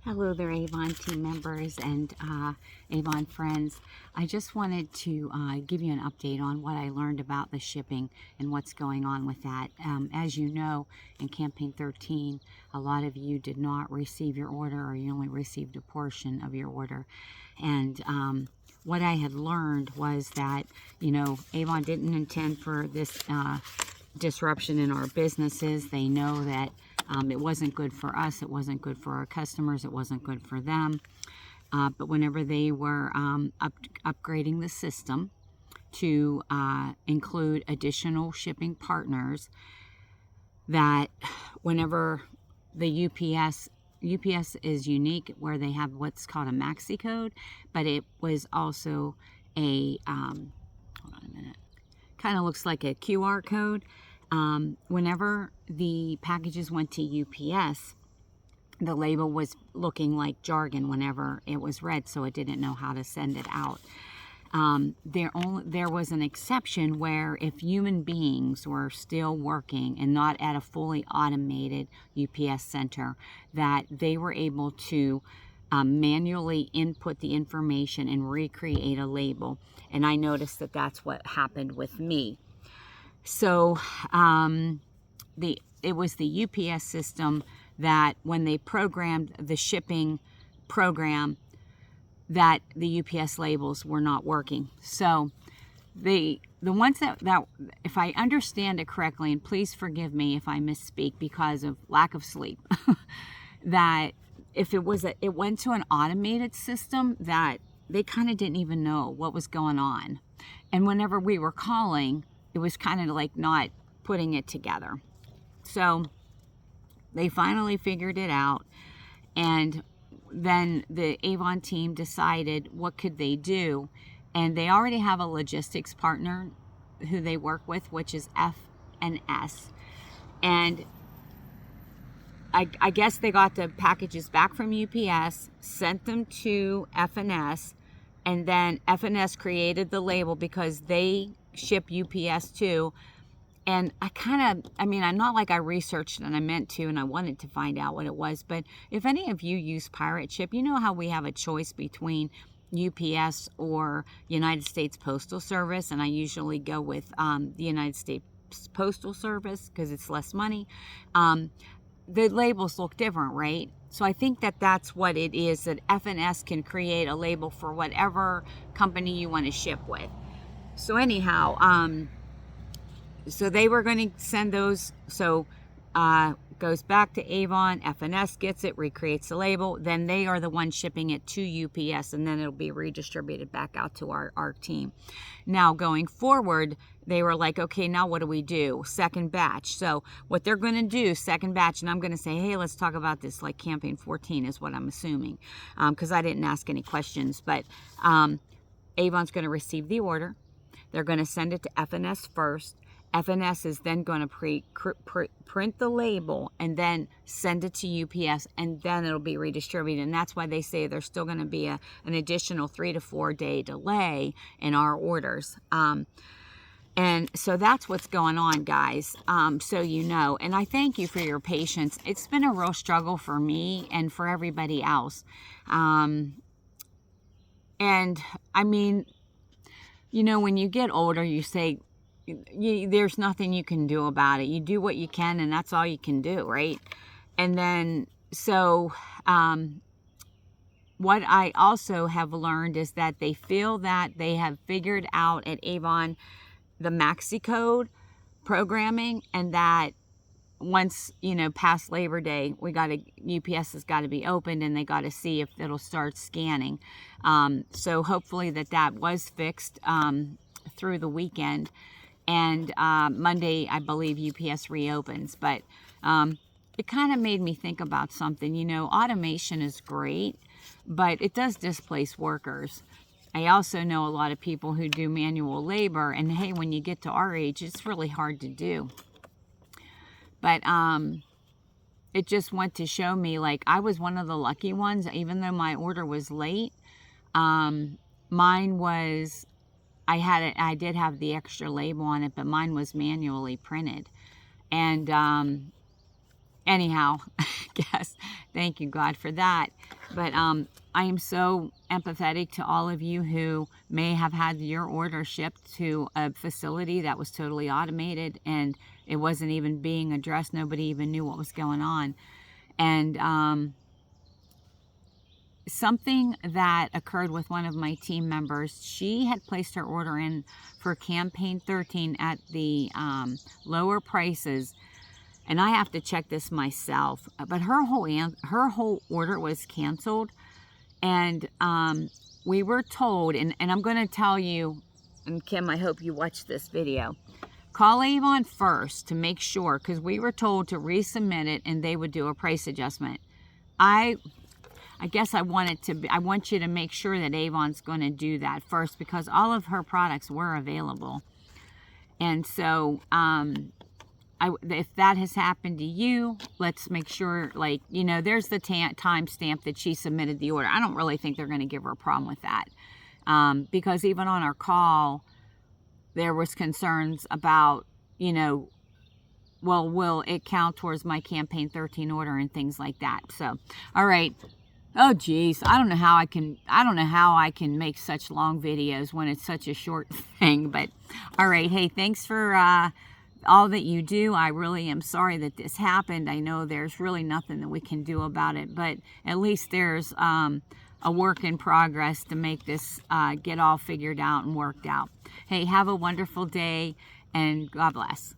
Hello there, Avon team members and Avon friends. I just wanted to give you an update on what I learned about the shipping and what's going on with that. As you know, in Campaign 13, a lot of you did not receive your order, or you only received a portion of your order. And what I had learned was that, Avon didn't intend for this disruption in our businesses. They know that it wasn't good for us, it wasn't good for our customers, it wasn't good for them. But whenever they were upgrading the system to include additional shipping partners, that whenever the UPS is unique where they have what's called a maxi code, but it was also a hold on a minute, kind of looks like a QR code. Whenever the packages went to UPS, the label was looking like jargon whenever it was read, so it didn't know how to send it out. There was an exception where if human beings were still working and not at a fully automated UPS center, that they were able to manually input the information and recreate a label. And I noticed that that's what happened with me. So it was the UPS system that when they programmed the shipping program, that the UPS labels were not working. So the ones that if I understand it correctly, and please forgive me if I misspeak because of lack of sleep, that if it went to an automated system, that they kind of didn't even know what was going on. And whenever we were calling, it was kind of like not putting it together. So they finally figured it out, and then the Avon team decided what could they do, and they already have a logistics partner who they work with, which is F&S. And I guess they got the packages back from UPS, sent them to F&S, and then F&S created the label because they ship UPS too. And I'm not like I researched and I meant to, and I wanted to find out what it was. But if any of you use Pirate Ship, you know how we have a choice between UPS or United States Postal Service. And I usually go with the United States Postal Service because it's less money. The labels look different, right? So I think that that's what it is, that F&S can create a label for whatever company you want to ship with. So anyhow, so they were going to send those. So goes back to Avon, F&S gets it, recreates the label, then they are the ones shipping it to UPS, and then it'll be redistributed back out to our team. Now going forward, they were like, okay, now what do we do? Second batch. So what they're going to do, second batch, and I'm going to say, hey, let's talk about this like Campaign 14 is what I'm assuming, because I didn't ask any questions, but Avon's going to receive the order. They're going to send it to F&S first. F&S is then going to print the label and then send it to UPS, and then it'll be redistributed. And that's why they say there's still going to be an additional 3 to 4 day delay in our orders. And so that's what's going on, guys, so you know. And I thank you for your patience. It's been a real struggle for me and for everybody else. And I mean, when you get older, you say, there's nothing you can do about it. You do what you can, and that's all you can do, right? And then, so what I also have learned is that they feel that they have figured out at Avon the maxi code programming, and that once, past Labor Day, UPS has got to be opened, and they got to see if it'll start scanning. So hopefully that was fixed through the weekend. And Monday, I believe UPS reopens. But it kind of made me think about something. Automation is great, but it does displace workers. I also know a lot of people who do manual labor, and hey, when you get to our age, it's really hard to do. But it just went to show me, like, I was one of the lucky ones, even though my order was late. Mine was, I did have the extra label on it, but mine was manually printed. And anyhow, yes, thank you, God, for that. But I am so empathetic to all of you who may have had your order shipped to a facility that was totally automated and it wasn't even being addressed. Nobody even knew what was going on. And something that occurred with one of my team members, she had placed her order in for campaign 13 at the lower prices, and I have to check this myself, but her whole order was canceled. And we were told, and I'm going to tell you, and Kim, I hope you watch this video, call Avon first to make sure, because we were told to resubmit it and they would do a price adjustment. I guess I want you to make sure that Avon's going to do that first, because all of her products were available. And so if that has happened to you, let's make sure, like, you know, there's the time stamp that she submitted the order. I don't really think they're going to give her a problem with that, because even on our call, there was concerns about, you know, well, will it count towards my campaign 13 order and things like that. So, all right. Oh, geez. I don't know how I can make such long videos when it's such a short thing, but all right. Hey, thanks for, all that you do. I really am sorry that this happened. I know there's really nothing that we can do about it, but at least there's a work in progress to make this get all figured out and worked out. Hey, have a wonderful day, and God bless.